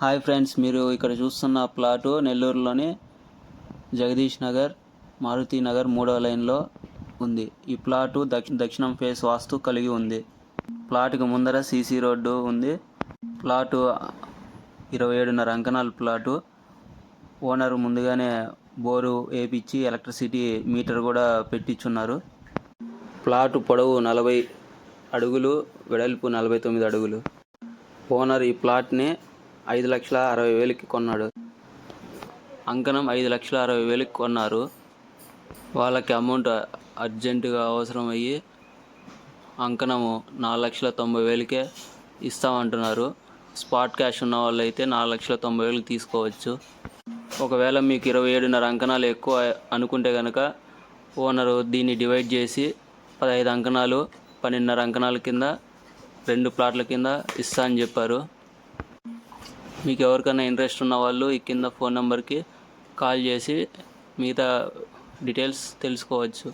Hi friends, మీరు ఇక్కడ చూస్తున్న ప్లాటు నెల్లూరులోని జగదీష్ నగర్, మారుతి నగర్ 3వ లైన్లో ఉంది. ఈ ప్లాటు దక్షిణం ఫేస్ వాస్తు కలిగి ఉంది. ప్లాటుకు ముందర సీసీ రోడ్డు ఉంది. ప్లాటు 27.5 అంకణాల ప్లాటు. ఓనర్ ముందుగానే బోరు వేపించి ఎలక్ట్రిసిటీ మీటర్ కూడా పెట్టించున్నారు. ప్లాటు పొడవు 40 అడుగులు, వెడల్పు 49 అడుగులు. ఓనర్ ఈ ప్లాట్ని 5,60,000కి కొన్నాడు. అంకణం 5,60,000కి కొన్నారు. వాళ్ళకి అమౌంట్ అర్జెంటుగా అవసరం అయ్యి అంకణము 4,90,000కే ఇస్తామంటున్నారు. స్పాట్ క్యాష్ ఉన్న వాళ్ళు అయితే 4,90,000కి తీసుకోవచ్చు. ఒకవేళ మీకు 27.5 అంకణాలు ఎక్కువ అనుకుంటే కనుక ఓనరు దీన్ని డివైడ్ చేసి 15 అంకణాలు, 12.5 అంకణాల కింద 2 ప్లాట్ల కింద ఇస్తా అని చెప్పారు. మీకు ఎవరికైనా ఇంట్రెస్ట్ ఉన్న వాళ్ళు ఈ కింద ఫోన్ నెంబర్కి కాల్ చేసి మిగతా డీటెయిల్స్ తెలుసుకోవచ్చు.